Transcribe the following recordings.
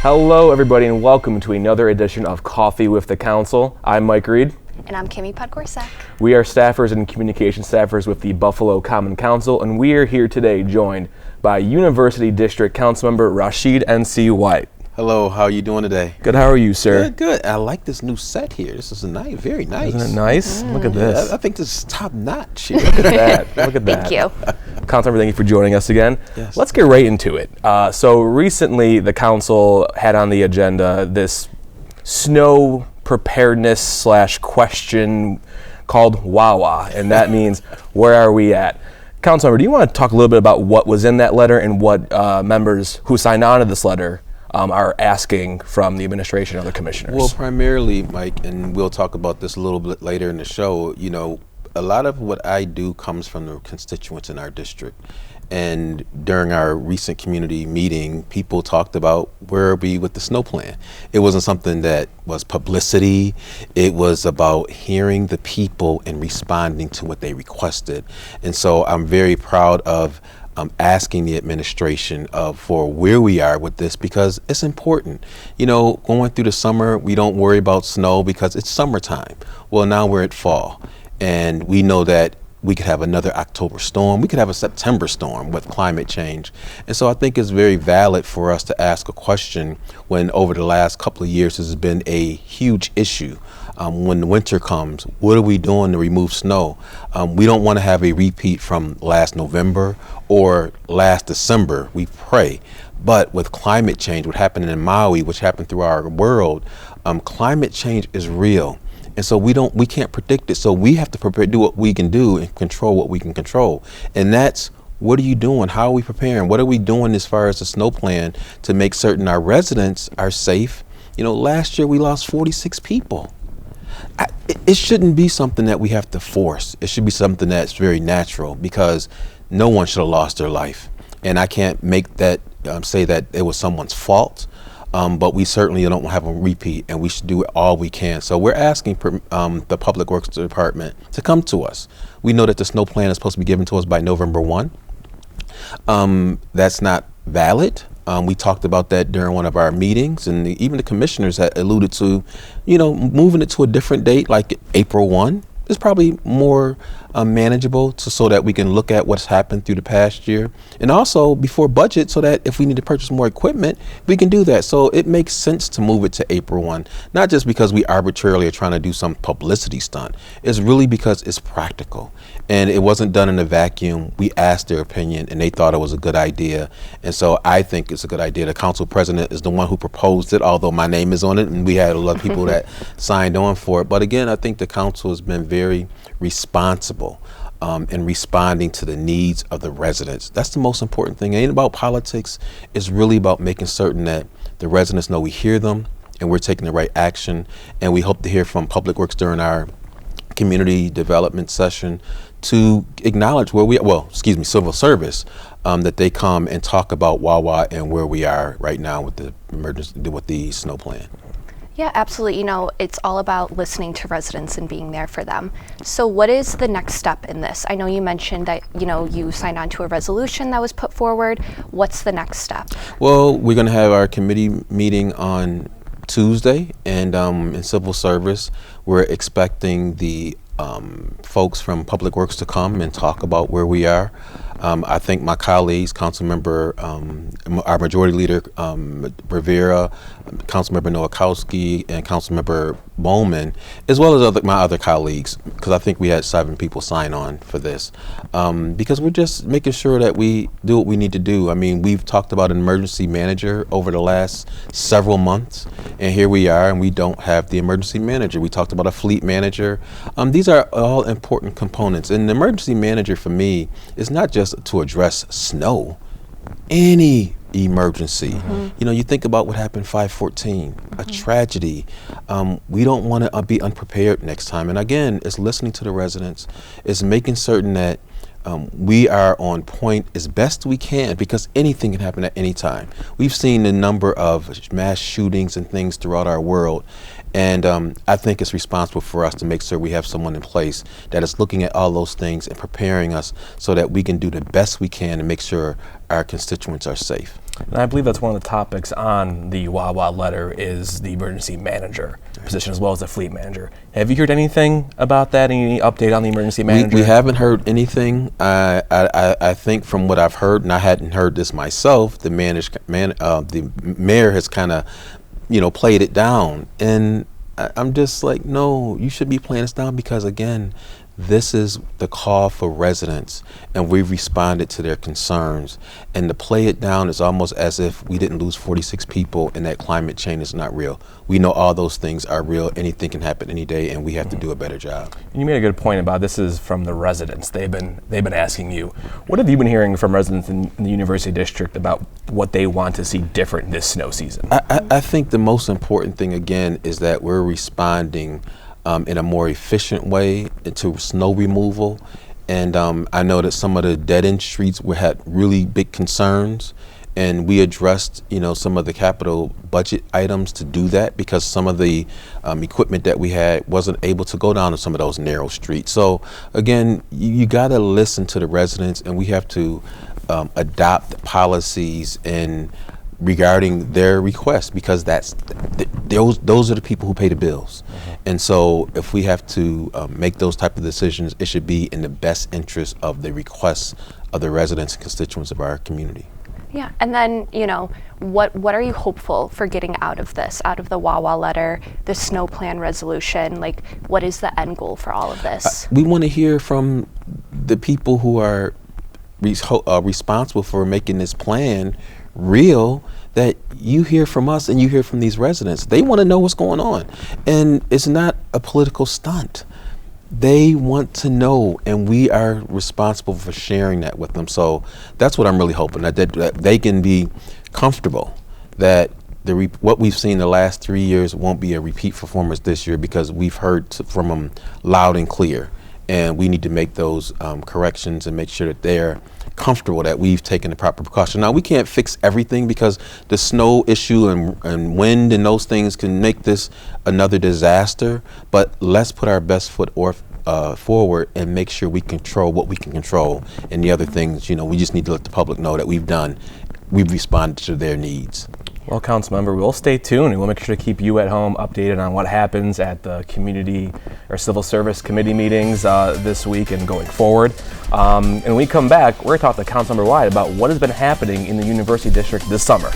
Hello, everybody, and welcome to another edition of Coffee with the Council. I'm Mike Reed. And I'm Kimmy Podgorsak. We are staffers and communication staffers with the Buffalo Common Council, and we are here today joined by University District Councilmember Rashid N.C. White. Hello, how are you doing today? Good, how are you, sir? Good. I like this new set here. This is nice, very nice. Isn't it nice? Look at this. Yeah, I think this is top notch here. Look at that. Look at that. Thank you. Councilmember, thank you for joining us again. Yes. Let's get right into it. So recently, the council had on the agenda this snow preparedness / question called WAWA, and that means where are we at? Councilmember, do you want to talk a little bit about what was in that letter and what members who signed on to this letter are asking from the administration or the commissioners? Well, primarily, Mike, and we'll talk about this a little bit later in the show, you know, a lot of what I do comes from the constituents in our district. And during our recent community meeting, people talked about where are we with the snow plan. It wasn't something that was publicity. It was about hearing the people and responding to what they requested. And so I'm very proud of asking the administration for where we are with this, because it's important. You know, going through the summer, we don't worry about snow because it's summertime. Well, now we're at fall, and we know that we could have another October storm. We could have a September storm with climate change. And so I think it's very valid for us to ask a question when over the last couple of years this has been a huge issue. When the winter comes, what are we doing to remove snow? We don't want to have a repeat from last November or last December, we pray. But with climate change, what happened in Maui, which happened through our world, climate change is real. And so we can't predict it. So we have to prepare, do what we can do and control what we can control. And that's, what are you doing? How are we preparing? What are we doing as far as the snow plan to make certain our residents are safe? You know, last year we lost 46 people. It shouldn't be something that we have to force. It should be something that's very natural, because no one should have lost their life. And I can't make that, say that it was someone's fault. But we certainly don't have a repeat, and we should do all we can. So we're asking the Public Works Department to come to us. We know that the snow plan is supposed to be given to us by November 1. That's not valid. We talked about that during one of our meetings, and even the commissioners had alluded to, you know, moving it to a different date, like April 1. Is probably more manageable so that we can look at what's happened through the past year, and also before budget, so that if we need to purchase more equipment, we can do that. So it makes sense to move it to April 1, not just because we arbitrarily are trying to do some publicity stunt. It's really because it's practical, and it wasn't done in a vacuum. We asked their opinion, and they thought it was a good idea, and so I think it's a good idea. The council president is the one who proposed it, although my name is on it, and we had a lot of people that signed on for it. But again, I think the council has been very responsible in responding to the needs of the residents. That's the most important thing. It ain't about politics. It's really about making certain that the residents know we hear them and we're taking the right action. And we hope to hear from Public Works during our community development session to acknowledge where civil service, that they come and talk about WAWA and where we are right now with the emergency, with the snow plan. Yeah, absolutely. You know, it's all about listening to residents and being there for them. So what is the next step in this? I know you mentioned that, you know, you signed on to a resolution that was put forward. What's the next step? Well, we're going to have our committee meeting on Tuesday, and in civil service, we're expecting the folks from Public Works to come and talk about where we are. I think my colleagues, Councilmember, our Majority Leader, Rivera, Councilmember Nowakowski, and Councilmember Bowman, as well as my other colleagues, because I think we had 7 people sign on for this, because we're just making sure that we do what we need to do. I mean, we've talked about an emergency manager over the last several months, and here we are, and we don't have the emergency manager. We talked about a fleet manager. These are all important components, and the emergency manager for me is not just to address snow, any emergency. You know, you think about what happened 5/14, a tragedy. We don't want to be unprepared next time. And again, it's listening to the residents, it's making certain that we are on point as best we can, because anything can happen at any time. We've seen a number of mass shootings and things throughout our world, And I think it's responsible for us to make sure we have someone in place that is looking at all those things and preparing us so that we can do the best we can to make sure our constituents are safe. And I believe that's one of the topics on the Wawa letter is the emergency manager position as well as the fleet manager. Have you heard anything about that? Any update on the emergency manager? We haven't heard anything. I think from what I've heard, and I hadn't heard this myself, the mayor has kind of, played it down. And I'm just like, no, you should be playing this down because, again, this is the call for residents, and we've responded to their concerns. And to play it down is almost as if we didn't lose 46 people and that climate change is not real. We know all those things are real. Anything can happen any day, and we have to do a better job. You made a good point about this is from the residents. They've been asking you. What have you been hearing from residents in the University District about what they want to see different this snow season? I think the most important thing, again, is that we're responding in a more efficient way into snow removal. And I know that some of the dead-end streets had really big concerns, and we addressed, some of the capital budget items to do that because some of the equipment that we had wasn't able to go down to some of those narrow streets. So again, you got to listen to the residents, and we have to adopt policies and regarding their requests because those are the people who pay the bills. And so if we have to make those type of decisions, it should be in the best interest of the requests of the residents and constituents of our community. Yeah, and then, what are you hopeful for getting out of this, out of the Wawa letter, the snow plan resolution? Like, what is the end goal for all of this? We want to hear from the people who are responsible for making this plan real, that you hear from us and you hear from these residents. They want to know what's going on. And it's not a political stunt. They want to know, and we are responsible for sharing that with them. So that's what I'm really hoping, that they can be comfortable that what we've seen the last 3 years won't be a repeat performance this year because we've heard from them loud and clear. And we need to make those corrections and make sure that they're comfortable that we've taken the proper precaution. Now, we can't fix everything because the snow issue and wind and those things can make this another disaster, but let's put our best foot forward and make sure we control what we can control. And the other things, we just need to let the public know that we've responded to their needs. Well, Councilmember, we'll stay tuned and we'll make sure to keep you at home updated on what happens at the community or civil service committee meetings this week and going forward. And when we come back, we're going to talk to Councilmember Wyatt about what has been happening in the University District this summer.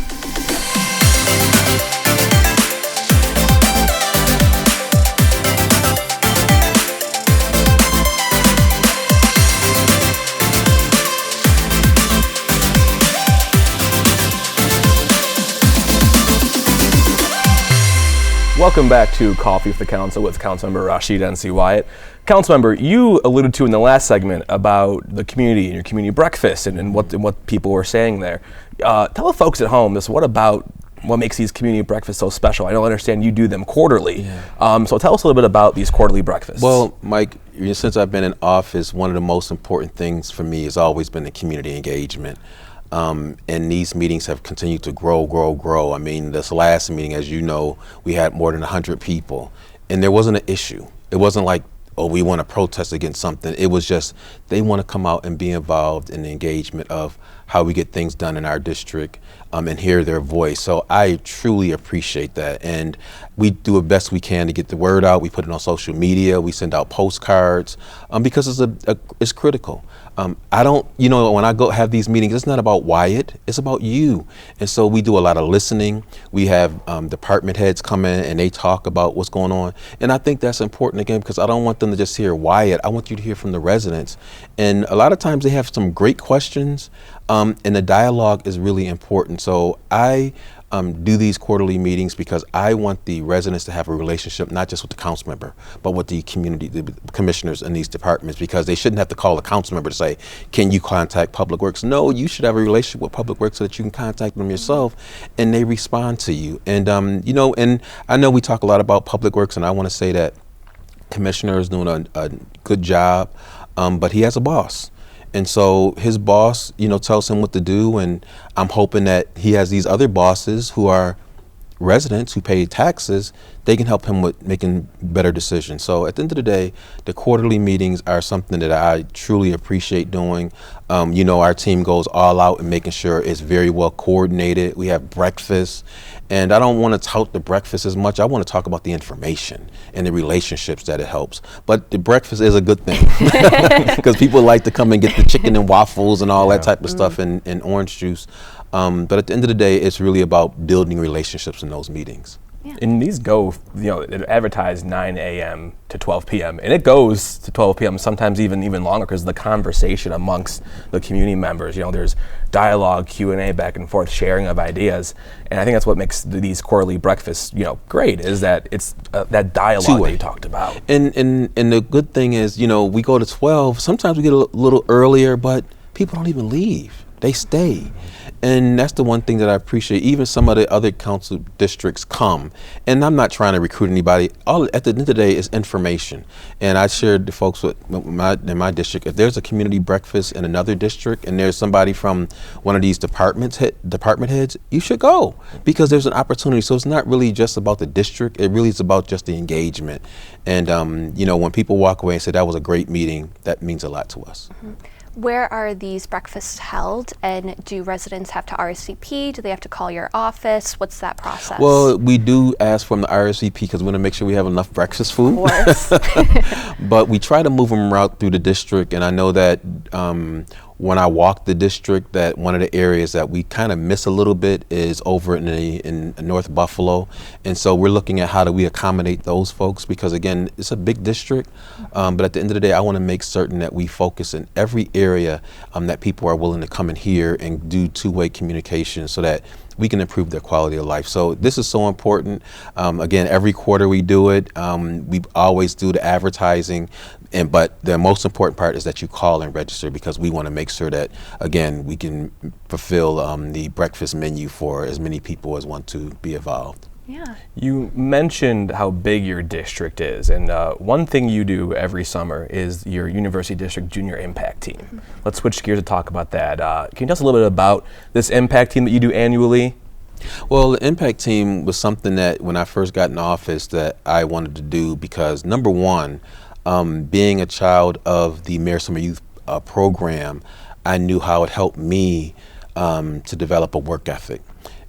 Welcome back to Coffee with the Council with Councilmember Rashid N.C. Wyatt. Councilmember, you alluded to in the last segment about the community and your community breakfast and what people were saying there. Tell the folks at home what makes these community breakfasts so special. I don't understand you do them quarterly. Yeah. So tell us a little bit about these quarterly breakfasts. Well, Mike, since I've been in office, one of the most important things for me has always been the community engagement. And these meetings have continued to grow. I mean, this last meeting, as you know, we had more than 100 people, and there wasn't an issue. It wasn't like, oh, we want to protest against something. It was just they want to come out and be involved in the engagement of how we get things done in our district and hear their voice. So I truly appreciate that. And we do the best we can to get the word out. We put it on social media. We send out postcards because it's critical. I don't, when I go have these meetings, it's not about Wyatt, it's about you. And so we do a lot of listening. We have department heads come in and they talk about what's going on. And I think that's important, again, because I don't want them to just hear Wyatt. I want you to hear from the residents. And a lot of times they have some great questions, and the dialogue is really important. So I do these quarterly meetings because I want the residents to have a relationship, not just with the council member, but with the community, the commissioners in these departments, because they shouldn't have to call a council member to say, can you contact Public Works? No, you should have a relationship with Public Works so that you can contact them yourself and they respond to you. And, and I know we talk a lot about Public Works, and I want to say that Commissioner is doing a good job, but he has a boss. And so his boss, tells him what to do, and I'm hoping that he has these other bosses who are residents who pay taxes, they can help him with making better decisions. So at the end of the day, the quarterly meetings are something that I truly appreciate doing. Our team goes all out in making sure it's very well coordinated. We have breakfast, and I don't want to tout the breakfast as much. I want to talk about the information and the relationships that it helps. But the breakfast is a good thing because people like to come and get the chicken and waffles and all that type of stuff and orange juice. But at the end of the day, it's really about building relationships in those meetings. Yeah. And these go, it advertised 9 a.m. to 12 p.m. and it goes to 12 p.m. sometimes even longer because the conversation amongst the community members, there's dialogue, Q&A, back and forth, sharing of ideas, and I think that's what makes these quarterly breakfasts, great, is that it's that dialogue Two-way. that you talked about. And the good thing is, we go to 12. Sometimes we get a little earlier, but people don't even leave. They stay. And that's the one thing that I appreciate. Even some of the other council districts come, and I'm not trying to recruit anybody. At the end of the day, it's information. And I shared the folks in my district. If there's a community breakfast in another district, and there's somebody from one of these department heads, you should go because there's an opportunity. So it's not really just about the district. It really is about just the engagement. And when people walk away and say that was a great meeting, that means a lot to us. Mm-hmm. Where are these breakfasts held, and do residents have to RSVP? Do they have to call your office? What's that process? Well, we do ask from the RSVP because we want to make sure we have enough breakfast food. Of course. But we try to move them out through the district, and I know that when I walk the district, that one of the areas that we kind of miss a little bit is over in North Buffalo, and so we're looking at how do we accommodate those folks because again, it's a big district, but at the end of the day, I want to make certain that we focus in every area that people are willing to come in here and do two-way communication so that we can improve their quality of life. So this is so important. Again, every quarter we do it. We always do the advertising, but the most important part is that you call and register because we want to make sure that, again, we can fulfill the breakfast menu for as many people as want to be involved. Yeah. You mentioned how big your district is, and one thing you do every summer is your University District Junior Impact Team. Mm-hmm. Let's switch gears to talk about that. Can you tell us a little bit about this Impact Team that you do annually? Well, the Impact Team was something that when I first got in office that I wanted to do because number one, being a child of the Mayor Summer Youth program, I knew how it helped me to develop a work ethic.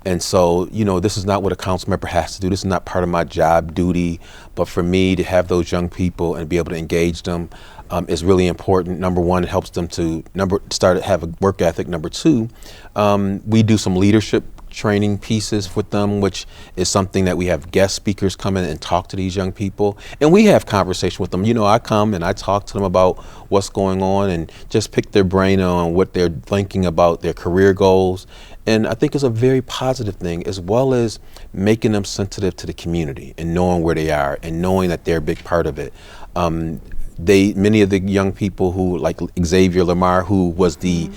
And so, this is not what a council member has to do. This is not part of my job duty. But for me to have those young people and be able to engage them is really important. Number one, it helps them to start to have a work ethic. Number two, we do some leadership training pieces with them, which is something that we have guest speakers come in and talk to these young people. And we have conversation with them. I come and I talk to them about what's going on and just pick their brain on what they're thinking about their career goals. And I think it's a very positive thing, as well as making them sensitive to the community and knowing where they are and knowing that they're a big part of it. Many of the young people who, like Xavier Lamar, who was the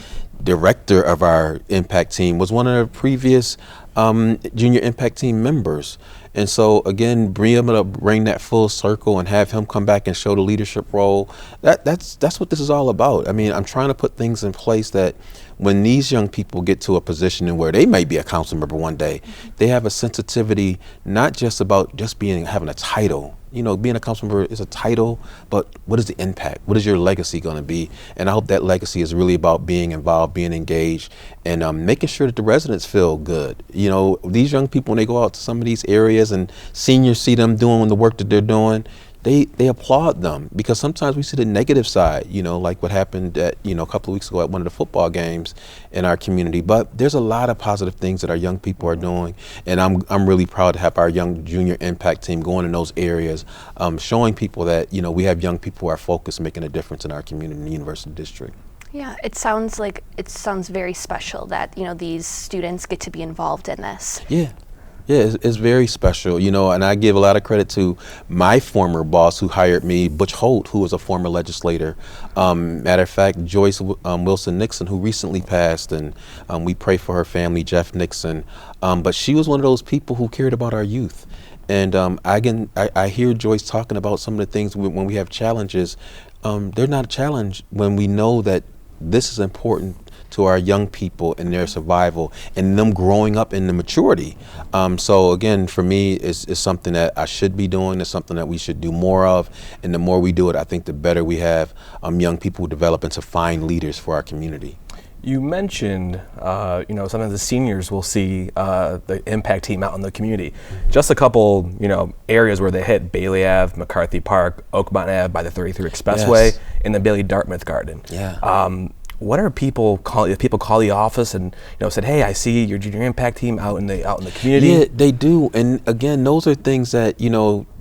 director of our Impact Team, was one of the previous Junior Impact Team members. And so again, being able to bring that full circle and have him come back and show the leadership role, that's what this is all about. I mean, I'm trying to put things in place that when these young people get to a position in where they may be a council member one day, they have a sensitivity, not just about just having a title. Being a council member is a title, but what is the impact? What is your legacy going to be? And I hope that legacy is really about being involved, being engaged, and making sure that the residents feel good. These young people, when they go out to some of these areas and seniors see them doing the work that they're doing, they applaud them because sometimes we see the negative side, like what happened at, a couple of weeks ago at one of the football games in our community. But there's a lot of positive things that our young people are doing. And I'm really proud to have our young Junior Impact Team going in those areas, showing people that, we have young people who are focused, making a difference in our community in the University District. Yeah, it sounds very special that, these students get to be involved in this. Yeah. Yeah, it's very special, and I give a lot of credit to my former boss who hired me, Butch Holt, who was a former legislator. Matter of fact, Joyce Wilson Nixon, who recently passed, and we pray for her family, Jeff Nixon. But she was one of those people who cared about our youth. And I hear Joyce talking about some of the things when we have challenges. They're not a challenge when we know that this is important to our young people and their survival and them growing up in the maturity. So again, for me, it's something that I should be doing. It's something that we should do more of. And the more we do it, I think the better we have young people who develop into fine leaders for our community. You mentioned, sometimes the seniors will see the impact team out in the community. Just a couple, areas where they hit: Bailey Ave, McCarthy Park, Oakmont Ave by the 33 Expressway, Yes. and the Bailey Dartmouth Garden. Yeah. What are people call? If people call the office and said, "Hey, I see your junior impact team out in the community." Yeah, they do. And again, those are things that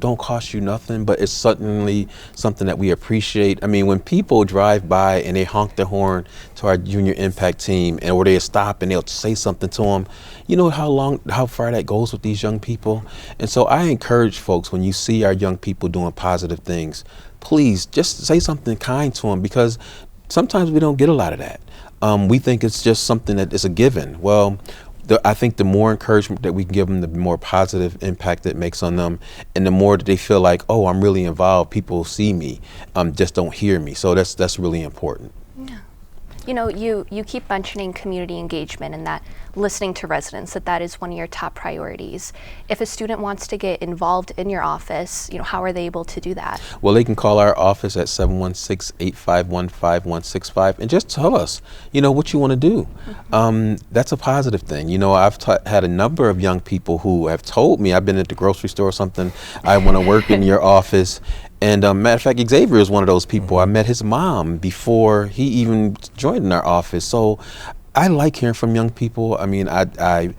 don't cost you nothing, but it's certainly something that we appreciate. I mean, when people drive by and they honk their horn to our junior impact team, or they stop and they'll say something to them, you know how far that goes with these young people. And so I encourage folks, when you see our young people doing positive things, please just say something kind to them, because sometimes we don't get a lot of that. We think it's just something that is a given. Well, I think the more encouragement that we can give them, the more positive impact it makes on them, and the more that they feel like, oh, I'm really involved. People see me, just don't hear me. So that's really important. Yeah. You keep mentioning community engagement and that listening to residents, that is one of your top priorities. If a student wants to get involved in your office, how are they able to do that? Well, they can call our office at 716-851-5165 and just tell us, what you want to do. That's a positive thing. I've had a number of young people who have told me, I've been at the grocery store or something, I want to work in your office. And matter of fact, Xavier is one of those people. I met his mom before he even joined in our office. So I like hearing from young people. I mean, I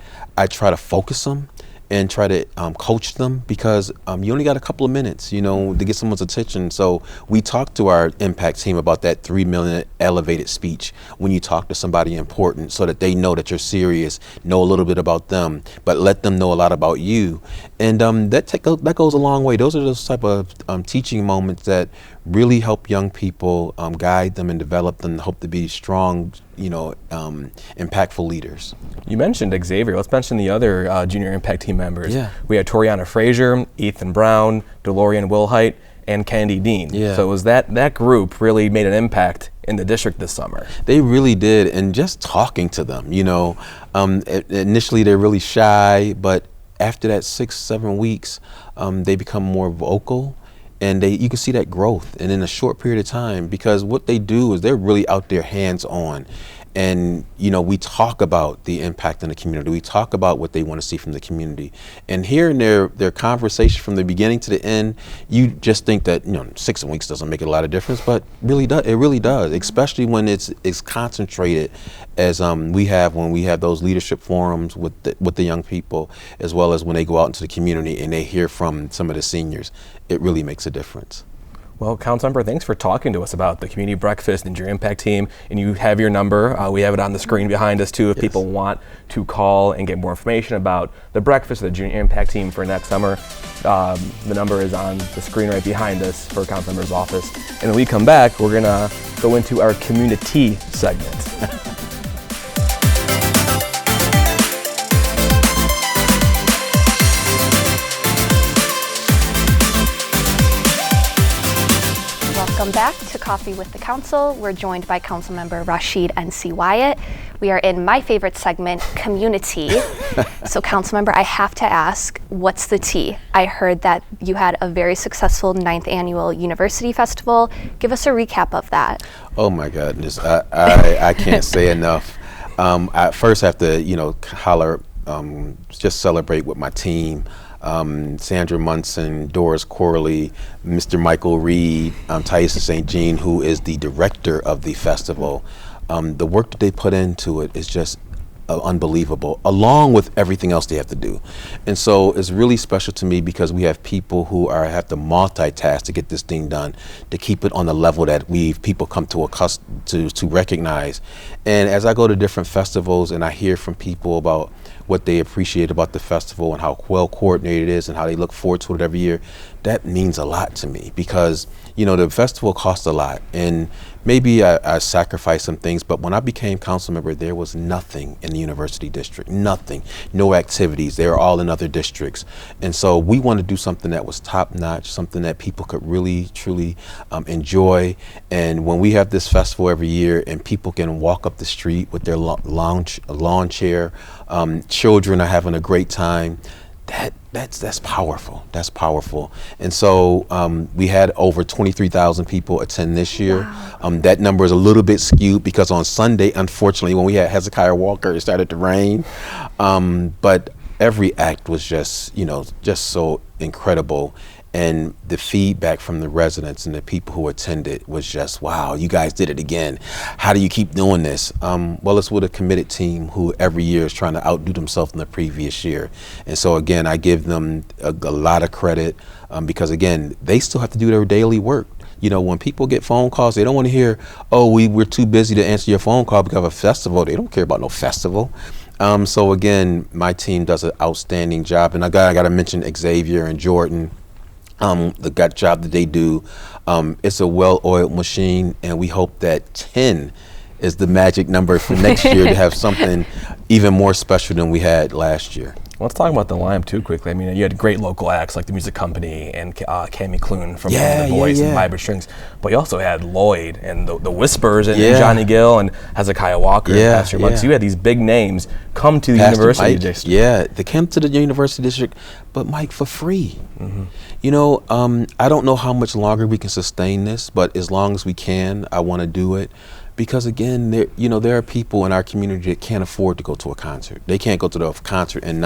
try to focus them and try to coach them, because you only got a couple of minutes, to get someone's attention. So we talk to our impact team about that 3-minute elevated speech when you talk to somebody important, so that they know that you're serious, know a little bit about them, but let them know a lot about you. And that goes a long way. Those are those type of teaching moments that really help young people, guide them and develop them, hope to be strong, impactful leaders. You mentioned Xavier. Let's mention the other junior impact team members. Yeah. We had Toriana Frazier, Ethan Brown, DeLorean Wilhite, and Candy Dean. Yeah. So it was that group really made an impact in the district this summer. They really did. And just talking to them, initially they're really shy, but after that 6-7 weeks, they become more vocal. And you can see that growth, and in a short period of time, because what they do is they're really out there hands-on. And, we talk about the impact in the community. We talk about what they want to see from the community. And hearing their conversation from the beginning to the end, you just think that, 6 weeks doesn't make a lot of difference, but it really does, especially when it's concentrated as we have when we have those leadership forums with the young people, as well as when they go out into the community and they hear from some of the seniors. It really makes a difference. Well, Councilmember, thanks for talking to us about the community breakfast and your impact team. And you have your number. We have it on the screen behind us too, if people want to call and get more information about the breakfast of the junior impact team for next summer. The number is on the screen right behind us for Councilmember's office. And when we come back, we're gonna go into our community segment. Welcome back to Coffee with the Council. We're joined by Councilmember Rashid N.C. Wyatt. We are in my favorite segment, Community. So Councilmember, I have to ask, what's the tea? I heard that you had a very successful 9th annual University Festival. Give us a recap of that. Oh my goodness, I can't say enough. I first have to, just celebrate with my team. Sandra Munson, Doris Corley, Mr. Michael Reed, Thaisa St. Jean, who is the director of the festival. The work that they put into it is just unbelievable, along with everything else they have to do. And so it's really special to me, because we have people who have to multitask to get this thing done, to keep it on the level that people come to recognize. And as I go to different festivals and I hear from people about what they appreciate about the festival and how well coordinated it is and how they look forward to it every year, that means a lot to me, because the festival costs a lot, and maybe I sacrificed some things, but when I became council member, there was nothing in the University District, nothing, no activities. They were all in other districts. And so we wanted to do something that was top notch, something that people could really, truly enjoy. And when we have this festival every year and people can walk up the street with their lawn chair, children are having a great time, that's powerful. That's powerful. And so we had over 23,000 people attend this year. Wow. That number is a little bit skewed because on Sunday, unfortunately, when we had Hezekiah Walker, it started to rain. But every act was just so incredible. And the feedback from the residents and the people who attended was just, wow, you guys did it again. How do you keep doing this? Well, it's with a committed team who every year is trying to outdo themselves in the previous year. And so, again, I give them a lot of credit because, again, they still have to do their daily work. When people get phone calls, they don't want to hear, oh, we're too busy to answer your phone call because of a festival. They don't care about no festival. So, again, my team does an outstanding job. And I got to mention Xavier and Jordan. The job that they do, it's a well-oiled machine, and we hope that 10 is the magic number for next year to have something even more special than we had last year. Let's talk about the lineup too quickly. I mean, you had great local acts like the Music Company and Cami Clune from The Voice and Vibrant Strings, but you also had Lloyd and the Whispers and Johnny Gill and Hezekiah Walker and Pastor Monk. So you had these big names come to the University District. Yeah, they came to the University District, but Mike, for free. Mm-hmm. I don't know how much longer we can sustain this, but as long as we can, I want to do it. Because again, there are people in our community that can't afford to go to a concert. They can't go to the concert and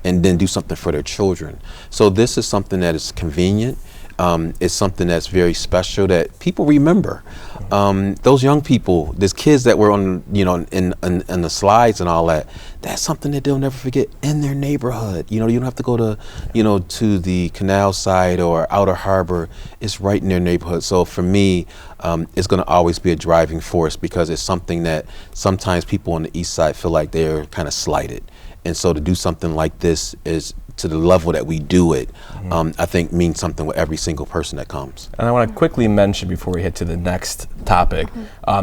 then do something for their children. So this is something that is convenient. It's something that's very special that people remember. Those young people, these kids that were on, in the slides and all that, that's something that they'll never forget in their neighborhood. You don't have to go to, to the canal side or Outer Harbor. It's right in their neighborhood. So for me, it's going to always be a driving force because it's something that sometimes people on the east side feel like they're kind of slighted. And so to do something like this is to the level that we do it, I think means something with every single person that comes. And I want to quickly mention before we hit to the next topic,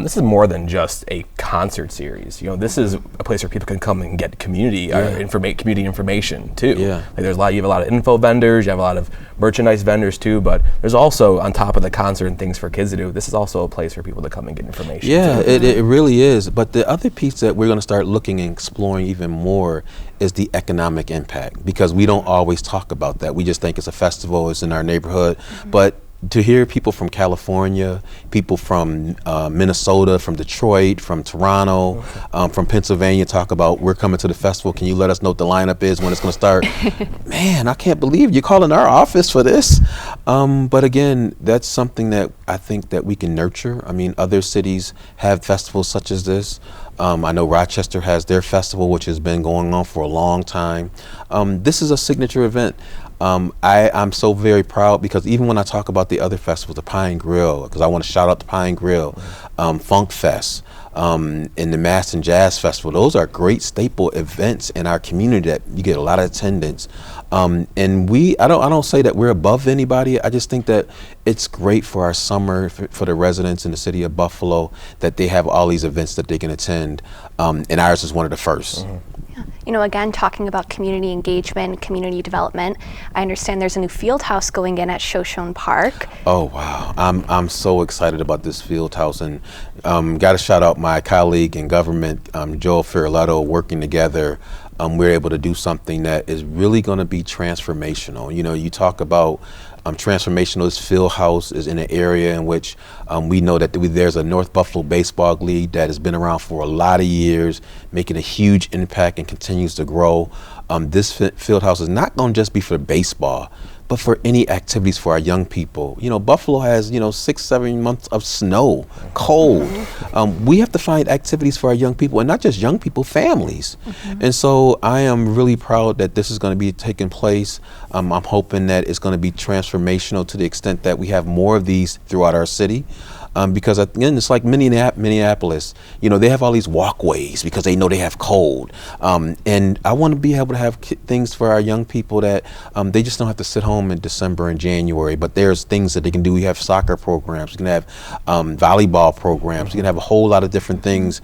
this is more than just a concert series. This is a place where people can come and get community information too. Yeah. Like you have a lot of info vendors, you have a lot of merchandise vendors too, but there's also, on top of the concert and things for kids to do, this is also a place for people to come and get information. Yeah, it really is. But the other piece that we're going to start looking and exploring even more is the economic impact, because we don't always talk about that. We just think it's a festival, it's in our neighborhood, but to hear people from California, people from Minnesota, from Detroit, from Toronto, from Pennsylvania talk about, we're coming to the festival, can you let us know what the lineup is, when it's going to start? Man, I can't believe you're calling our office for this. But again, that's something that I think that we can nurture. I mean, other cities have festivals such as this. I know Rochester has their festival, which has been going on for a long time. This is a signature event. I'm so very proud because even when I talk about the other festivals, the Pine Grill, because I want to shout out the Pine Grill, Funk Fest, and the Mass and Jazz Festival, those are great staple events in our community that you get a lot of attendance. And I don't say that we're above anybody. I just think that it's great for our summer, for the residents in the city of Buffalo, that they have all these events that they can attend. And ours is one of the first. Again, talking about community engagement, community development, I understand there's a new field house going in at Shoshone Park. Oh, wow. I'm so excited about this field house, and got to shout out my colleague in government, Joel Fioretto, working together. We're able to do something that is really going to be transformational. You talk about transformational. This field house is in an area in which we know that there's a North Buffalo Baseball League that has been around for a lot of years, making a huge impact and continues to grow. This field house is not going to just be for baseball, but for any activities for our young people. Buffalo has, 6-7 months of snow, cold. We have to find activities for our young people, and not just young people, families. And so I am really proud that this is going to be taking place. I'm hoping that it's going to be transformational to the extent that we have more of these throughout our city. because again, it's like Minneapolis. You know, they have all these walkways because they know they have cold, and I want to be able to have things for our young people that they just don't have to sit home in December and January. But there's things that they can do. We have soccer programs. We can have volleyball programs. We can have a whole lot of different things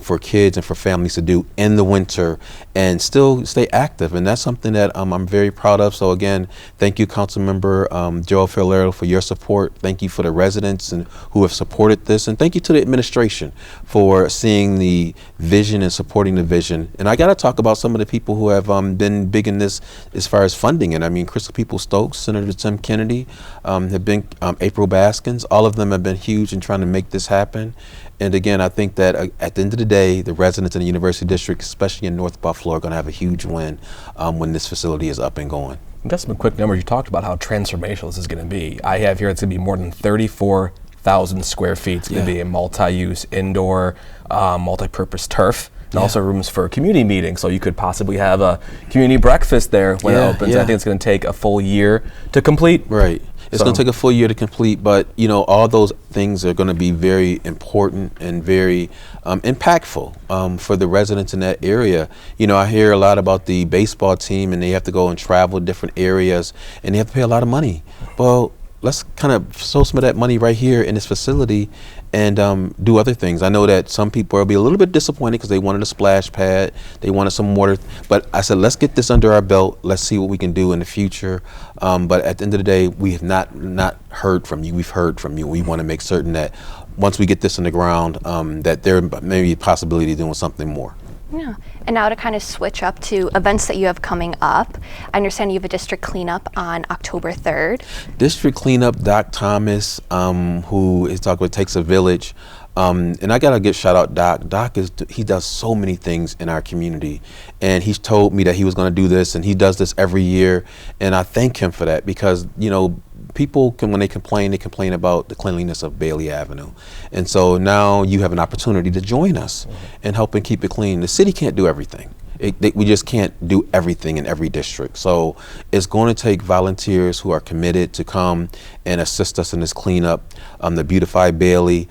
for kids and for families to do in the winter and still stay active. And that's something that I'm very proud of. So again, thank you, Councilmember Joel Ferrero, for your support. Thank you for the residents and who have supported this. And thank you to the administration for seeing the vision and supporting the vision. And I got to talk about some of the people who have been big in this as far as funding it. I mean, Crystal Peoples-Stokes, Senator Tim Kennedy, have been April Baskins. All of them have been huge in trying to make this happen. And again, I think that at the end of the day, the residents in the University District, especially in North Buffalo, are going to have a huge win when this facility is up and going. Just some quick numbers. You talked about how transformational this is going to be. I have here it's going to be more than 34,000 square feet. It's going to be a multi-use indoor, multi-purpose turf. And also rooms for community meetings, so you could possibly have a community breakfast there when it opens. I think it's going to take a full year to complete. Right. It's going to take a full year to complete, but you know, all those things are going to be very important and very impactful for the residents in that area. You know, I hear a lot about the baseball team, and they have to go and travel different areas, and they have to pay a lot of money. Well, let's kind of sow some of that money right here in this facility and do other things. I know that some people will be a little bit disappointed because they wanted a splash pad, they wanted some water, but I said, let's get this under our belt. Let's see what we can do in the future. But at the end of the day, we have not heard from you. We've heard from you. We want to make certain that once we get this in the ground, that there may be a possibility of doing something more. Yeah, and now to kind of switch up to events that you have coming up. I understand you have a district cleanup on October 3rd. District cleanup, Doc Thomas, who is talking about Takes a Village. And I gotta give shout out Doc. Doc he does so many things in our community, and he's told me that he was gonna do this, and he does this every year, and I thank him for that because, you know, people can, when they complain about the cleanliness of Bailey Avenue. And so now you have an opportunity to join us and help and keep it clean. The city can't do everything. We just can't do everything in every district. So it's going to take volunteers who are committed to come and assist us in this cleanup, to beautify Bailey.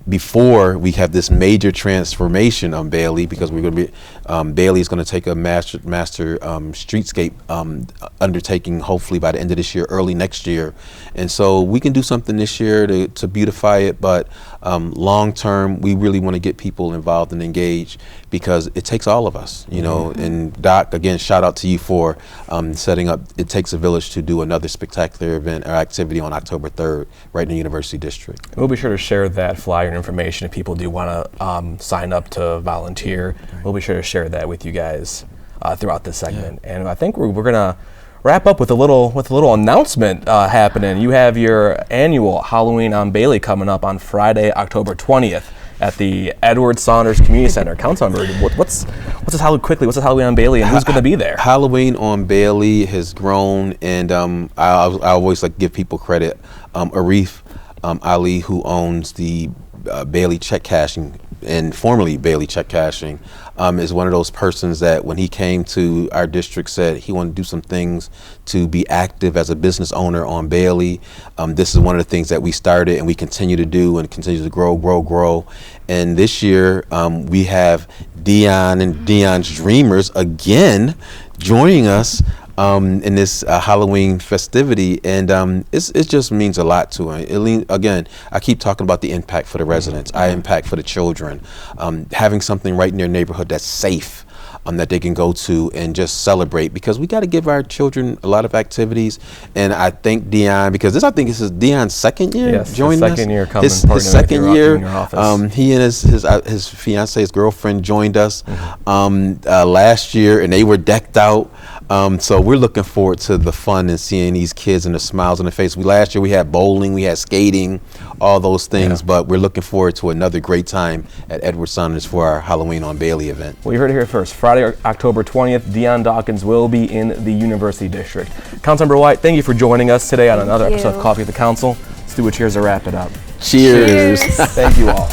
Before we have this major transformation on Bailey, because we're going to be, Bailey is going to take a master streetscape undertaking hopefully by the end of this year, early next year. And so we can do something this year to beautify it, but long term, we really want to get people involved and engaged because it takes all of us, you know. And Doc, again, shout out to you for setting up It Takes a Village to do another spectacular event or activity on October 3rd right in the University District. We'll be sure to share that flyer and information if people do want to sign up to volunteer. We'll be sure to share that with you guys throughout this segment. And I think we're gonna wrap up with a little announcement happening. You have your annual Halloween on Bailey coming up on Friday, October 20th at the Edward Saunders Community Center. Councilmember, what's this Halloween on Bailey, and who's going to be there? Halloween on Bailey has grown, and I always like to give people credit. Arif Ali, who owns the Bailey Check Cashing, and formerly Bailey Check Cashing, is one of those persons that when he came to our district said he wanted to do some things to be active as a business owner on Bailey. This is one of the things that we started and we continue to do and continue to grow. And this year we have Dion and Dion's Dreamers again joining us in this Halloween festivity, and it just means a lot to him. Again, I keep talking about the impact for the residents, impact for the children, having something right in their neighborhood that's safe, that they can go to and just celebrate, because we got to give our children a lot of activities. And I thank Dion, because I think this is Dion's second year joining us. Year coming, his second year. He and his fiance, his girlfriend, joined us last year, and they were decked out. So we're looking forward to the fun and seeing these kids and the smiles on their face. Last year we had bowling, we had skating, all those things, but we're looking forward to another great time at Edward Saunders for our Halloween on Bailey event. Well, you heard it here first. Friday, October 20th, Dion Dawkins will be in the University District. Councilmember White, thank you for joining us today on another episode of Coffee with the Council. Let's do a cheers to wrap it up. Cheers. Thank you all.